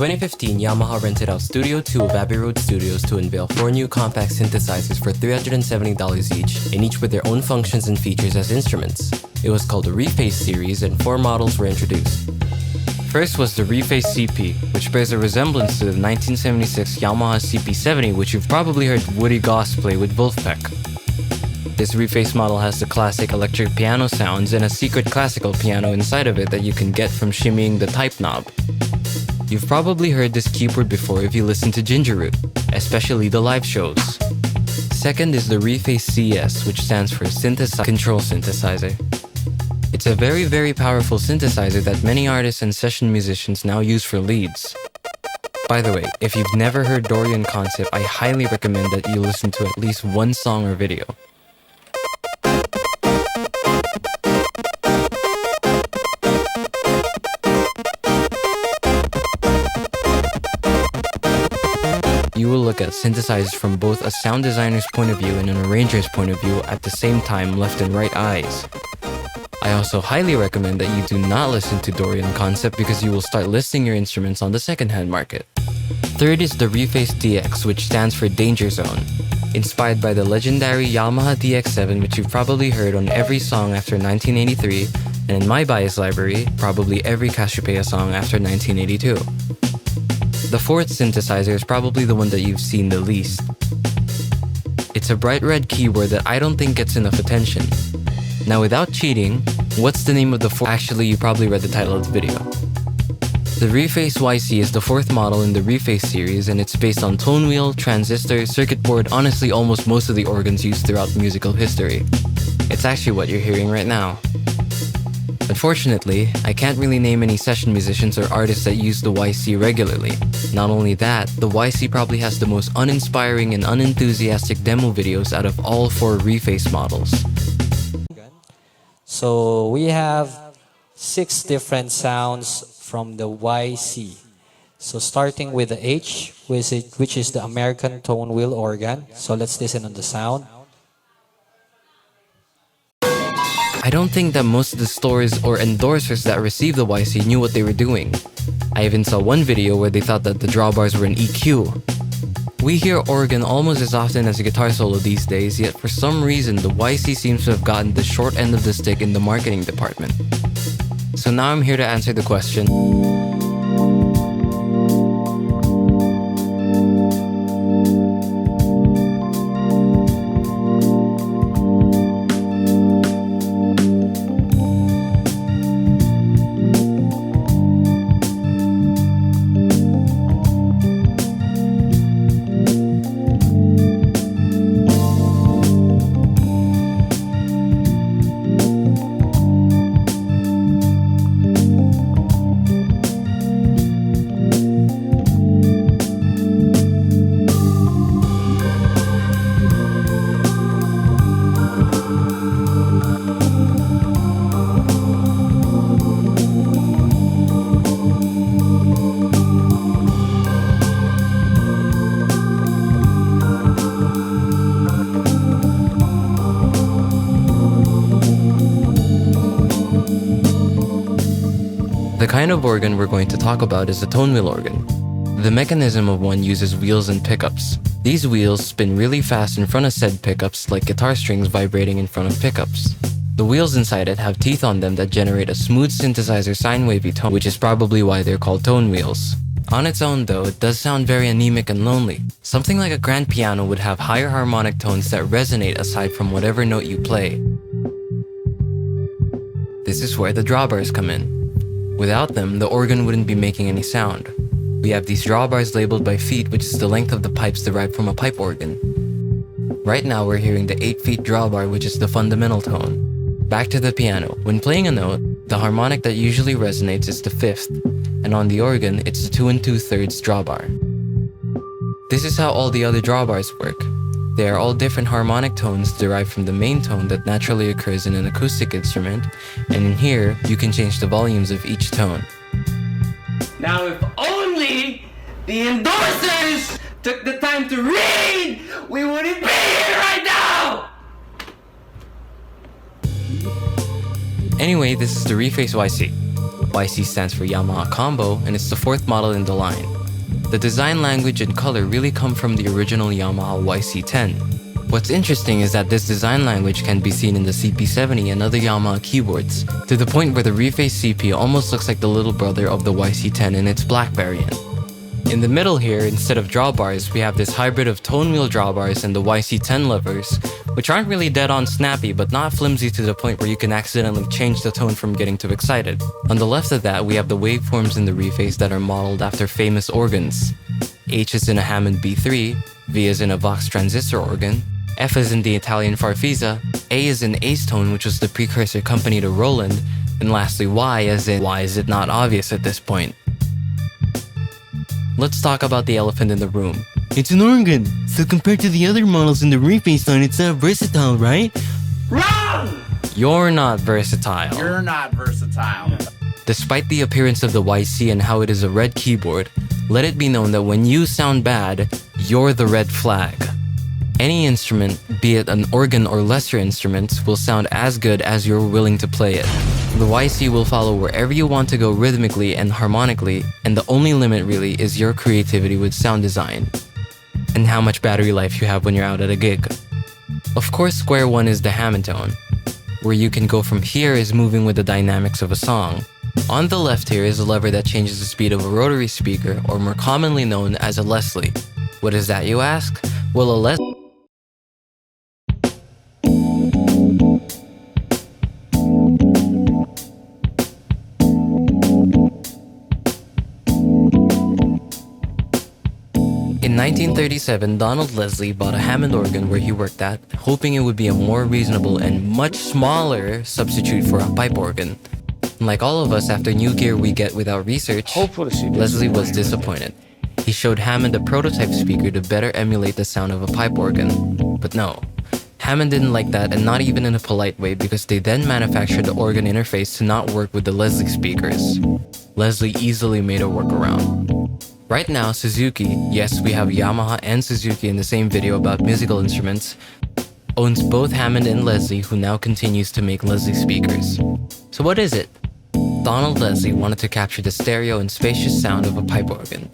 2015, Yamaha rented out Studio 2 of Abbey Road Studios to unveil 4 new compact synthesizers for $370 each, and each with their own functions and features as instruments. It was called the Reface Series, and 4 models were introduced. First was the Reface CP, which bears a resemblance to the 1976 Yamaha CP70, which you've probably heard Woody Goss play with Wolfpack. This Reface model has the classic electric piano sounds and a secret classical piano inside of it that you can get from shimmying the type knob. You've probably heard this keyboard before if you listen to Ginger Root, especially the live shows. Second is the Reface CS, which stands for Control Synthesizer. It's a very powerful synthesizer that many artists and session musicians now use for leads. By the way, if you've never heard Dorian Concept, I highly recommend that you listen to at least one song or video. You will look at synthesizers from both a sound designer's point of view and an arranger's point of view at the same time, left and right eyes. I also highly recommend that you do not listen to Dorian Concept because you will start listing your instruments on the second-hand market. Third is the Reface DX, which stands for Danger Zone. Inspired by the legendary Yamaha DX7, which you've probably heard on every song after 1983, and in my bias library, probably every Cassiopeia song after 1982. The fourth synthesizer is probably the one that you've seen the least. It's a bright red keyboard that I don't think gets enough attention. Now without cheating, what's the name of the fourth? Actually, you probably read the title of the video. The Reface YC is the fourth model in the Reface series, and it's based on Tonewheel, transistor, circuit board, honestly almost most of the organs used throughout musical history. It's actually what you're hearing right now. Unfortunately, I can't really name any session musicians or artists that use the YC regularly. Not only that, the YC probably has the most uninspiring and unenthusiastic demo videos out of all 4 Reface models. So we have 6 different sounds from the YC. So starting with the H, which is the American tone wheel organ. So let's listen on the sound. I don't think that most of the stores or endorsers that received the YC knew what they were doing. I even saw one video where they thought that the drawbars were an EQ. We hear organ almost as often as a guitar solo these days, yet for some reason the YC seems to have gotten the short end of the stick in the marketing department. So now I'm here to answer the question. The kind of organ we're going to talk about is a tonewheel organ. The mechanism of one uses wheels and pickups. These wheels spin really fast in front of said pickups, like guitar strings vibrating in front of pickups. The wheels inside it have teeth on them that generate a smooth synthesizer sine wavy tone, which is probably why they're called tone wheels. On its own though, it does sound very anemic and lonely. Something like a grand piano would have higher harmonic tones that resonate aside from whatever note you play. This is where the drawbars come in. Without them, the organ wouldn't be making any sound. We have these drawbars labeled by feet, which is the length of the pipes derived from a pipe organ. Right now we're hearing the 8 feet drawbar, which is the fundamental tone. Back to the piano. When playing a note, the harmonic that usually resonates is the 5th, and on the organ, it's the 2 2/3 drawbar. This is how all the other drawbars work. They are all different harmonic tones derived from the main tone that naturally occurs in an acoustic instrument, and in here, you can change the volumes of each tone. Now if only the endorsers took the time to read, we wouldn't be here right now! Anyway, this is the Reface YC. YC stands for Yamaha Combo, and it's the 4th model in the line. The design language and color really come from the original Yamaha YC10. What's interesting is that this design language can be seen in the CP70 and other Yamaha keyboards, to the point where the Reface CP almost looks like the little brother of the YC10 in its black variant. In the middle here, instead of drawbars, we have this hybrid of Tonewheel drawbars and the YC10 levers, which aren't really dead-on snappy but not flimsy to the point where you can accidentally change the tone from getting too excited. On the left of that, we have the waveforms in the Reface that are modeled after famous organs. H is in a Hammond B3, V is in a Vox transistor organ, F is in the Italian Farfisa, A is in Acetone, which was the precursor company to Roland, and lastly Y as in why is it not obvious at this point. Let's talk about the elephant in the room. It's an organ, so compared to the other models in the Reface line, it's not versatile, right? Wrong! You're not versatile. You're not versatile. Despite the appearance of the YC and how it is a red keyboard, let it be known that when you sound bad, you're the red flag. Any instrument, be it an organ or lesser instrument, will sound as good as you're willing to play it. The YC will follow wherever you want to go rhythmically and harmonically, and the only limit really is your creativity with sound design and how much battery life you have when you're out at a gig. Of course, square one is the Hammond tone. Where you can go from here is moving with the dynamics of a song. On the left here is a lever that changes the speed of a rotary speaker, or more commonly known as a Leslie. What is that, you ask? Well, a Leslie In 1937, Donald Leslie bought a Hammond organ where he worked at, hoping it would be a more reasonable and much smaller substitute for a pipe organ. Like all of us, after new gear we get without research, Leslie was disappointed. He showed Hammond a prototype speaker to better emulate the sound of a pipe organ. But no, Hammond didn't like that, and not even in a polite way, because they then manufactured the organ interface to not work with the Leslie speakers. Leslie easily made a workaround. Right now, Suzuki, yes, we have Yamaha and Suzuki in the same video about musical instruments, owns both Hammond and Leslie, who now continues to make Leslie speakers. So what is it? Donald Leslie wanted to capture the stereo and spacious sound of a pipe organ.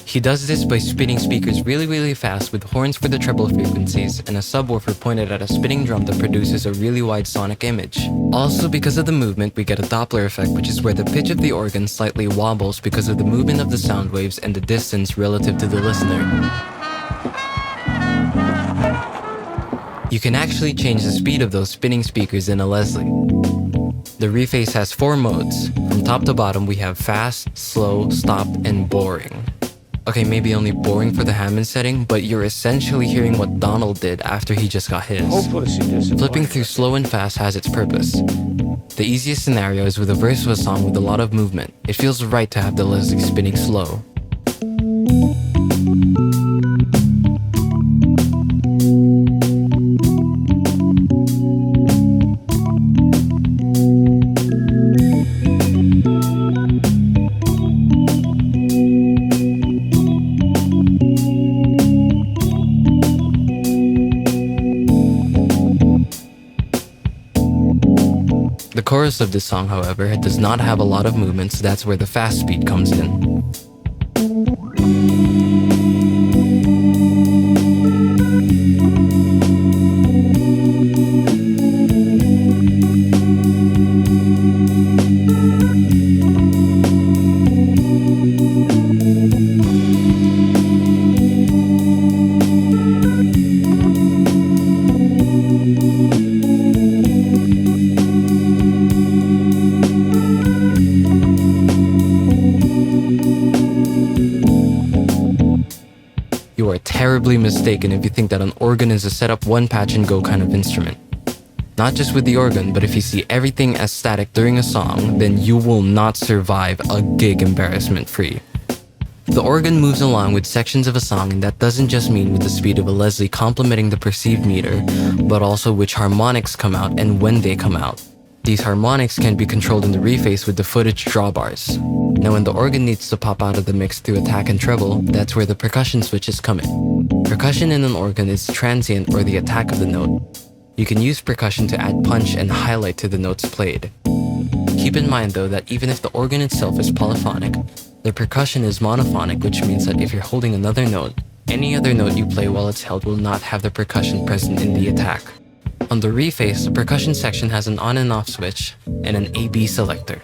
He does this by spinning speakers really fast with horns for the treble frequencies and a subwoofer pointed at a spinning drum that produces a really wide sonic image. Also, because of the movement, we get a Doppler effect, which is where the pitch of the organ slightly wobbles because of the movement of the sound waves and the distance relative to the listener. You can actually change the speed of those spinning speakers in a Leslie. The Reface has 4 modes. From top to bottom, we have fast, slow, stop, and boring. Okay, maybe only boring for the Hammond setting, but you're essentially hearing what Donald did after he just got his. Flipping through slow and fast has its purpose. The easiest scenario is with a verse of a song with a lot of movement. It feels right to have the Leslie spinning slow. The chorus of this song, however, does not have a lot of movement, so that's where the fast speed comes in. You are terribly mistaken if you think that an organ is a set up one patch and go kind of instrument. Not just with the organ, but if you see everything as static during a song, then you will not survive a gig embarrassment free. The organ moves along with sections of a song, and that doesn't just mean with the speed of a Leslie complementing the perceived meter, but also which harmonics come out and when they come out. These harmonics can be controlled in the Reface with the footage drawbars. Now when the organ needs to pop out of the mix through attack and treble, that's where the percussion switches come in. Percussion in an organ is transient, or the attack of the note. You can use percussion to add punch and highlight to the notes played. Keep in mind though that even if the organ itself is polyphonic, The percussion is monophonic, which means that if you're holding another note, any other note you play while it's held will not have the percussion present in the attack. On the Reface, the percussion section has an on and off switch and an A-B selector.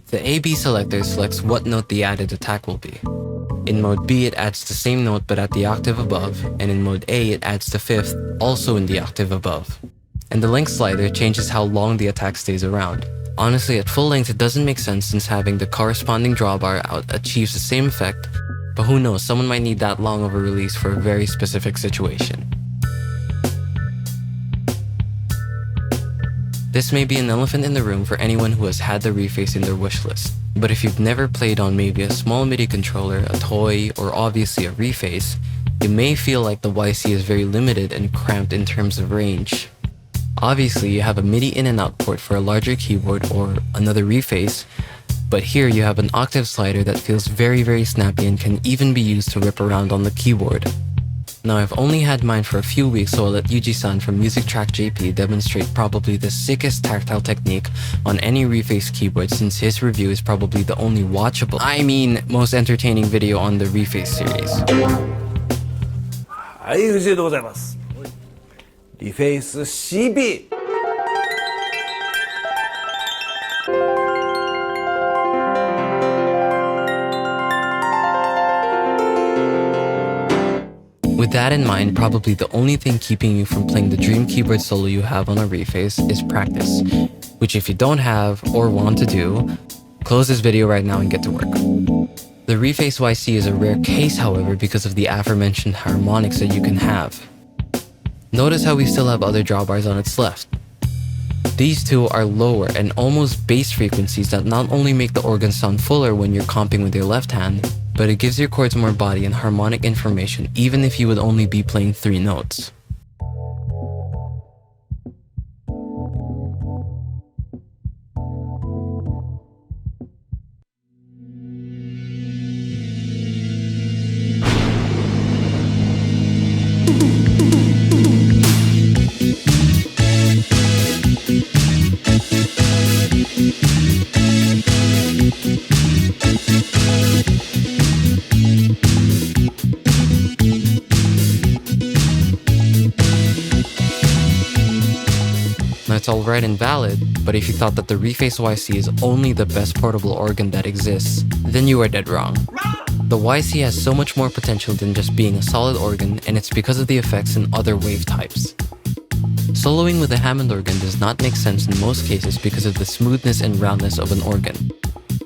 The A-B selector selects what note the added attack will be. In mode B, it adds the same note but at the octave above, and in mode A, it adds the fifth, also in the octave above. And the length slider changes how long the attack stays around. Honestly, at full length it doesn't make sense since having the corresponding drawbar out achieves the same effect, but who knows, someone might need that long of a release for a very specific situation. This may be an elephant in the room for anyone who has had the Reface in their wishlist, but if you've never played on maybe a small MIDI controller, a toy, or obviously a Reface, you may feel like the YC is very limited and cramped in terms of range. Obviously, you have a MIDI in and out port for a larger keyboard or another Reface, but here you have an octave slider that feels very snappy and can even be used to rip around on the keyboard. Now, I've only had mine for a few weeks, so I'll let Yuji-san from Music Track JP demonstrate probably the sickest tactile technique on any Reface keyboard, since his review is probably the only watchable, most entertaining video on the Reface series. はい、藤江でございます。リフェイス CB。With that in mind, probably the only thing keeping you from playing the dream keyboard solo you have on a Reface is practice, which if you don't have or want to do, close this video right now and get to work. The Reface YC is a rare case, however, because of the aforementioned harmonics that you can have. Notice how we still have other drawbars on its left. These two are lower and almost bass frequencies that not only make the organ sound fuller when you're comping with your left hand, but it gives your chords more body and harmonic information even if you would only be playing 3 notes. Now it's alright and valid, but if you thought that the Reface YC is only the best portable organ that exists, then you are dead wrong. The YC has so much more potential than just being a solid organ, and it's because of the effects in other wave types. Soloing with a Hammond organ does not make sense in most cases because of the smoothness and roundness of an organ.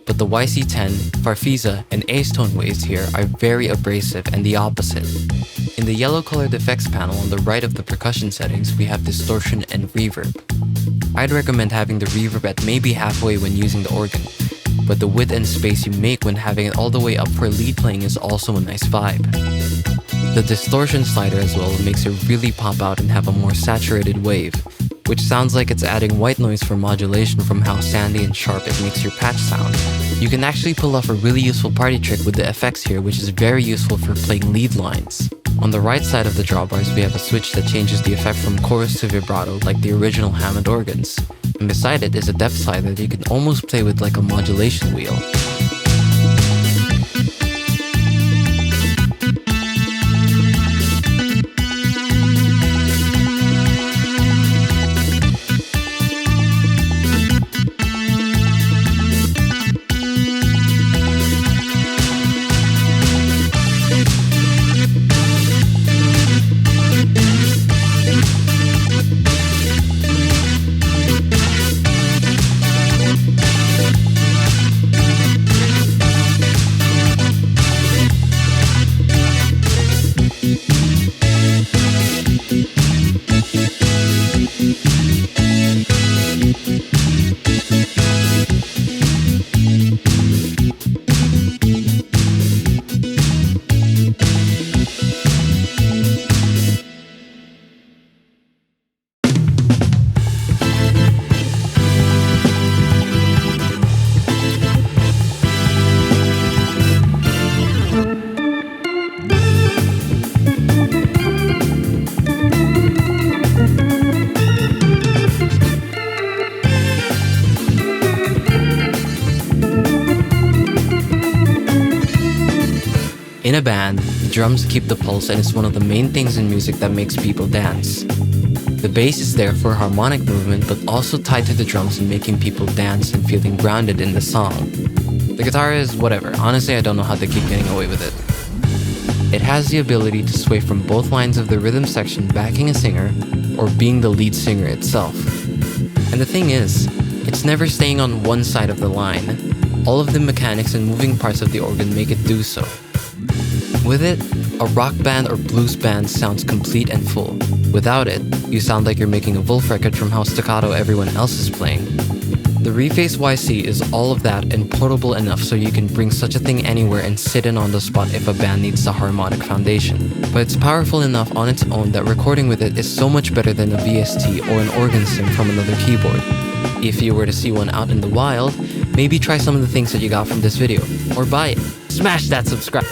But the YC10, Farfisa, and Ace Tone waves here are very abrasive and the opposite. In the yellow colored effects panel on the right of the percussion settings, we have distortion and reverb. I'd recommend having the reverb at maybe halfway when using the organ, but the width and space you make when having it all the way up for lead playing is also a nice vibe. The distortion slider as well makes it really pop out and have a more saturated wave, which sounds like it's adding white noise for modulation from how sandy and sharp it makes your patch sound. You can actually pull off a really useful party trick with the effects here, which is very useful for playing lead lines. On the right side of the drawbars, we have a switch that changes the effect from chorus to vibrato like the original Hammond organs. And beside it is a depth slider that you can almost play with like a modulation wheel. In a band, the drums keep the pulse and is one of the main things in music that makes people dance. The bass is there for harmonic movement but also tied to the drums and making people dance and feeling grounded in the song. The guitar is whatever, honestly I don't know how they keep getting away with it. It has the ability to sway from both lines of the rhythm section backing a singer or being the lead singer itself. And the thing is, it's never staying on one side of the line. All of the mechanics and moving parts of the organ make it do so. With it, a rock band or blues band sounds complete and full. Without it, you sound like you're making a wolf record from how staccato everyone else is playing. The Reface YC is all of that and portable enough so you can bring such a thing anywhere and sit in on the spot if a band needs a harmonic foundation. But it's powerful enough on its own that recording with it is so much better than a VST or an organ sim from another keyboard. If you were to see one out in the wild, maybe try some of the things that you got from this video, or buy it. Smash that subscribe.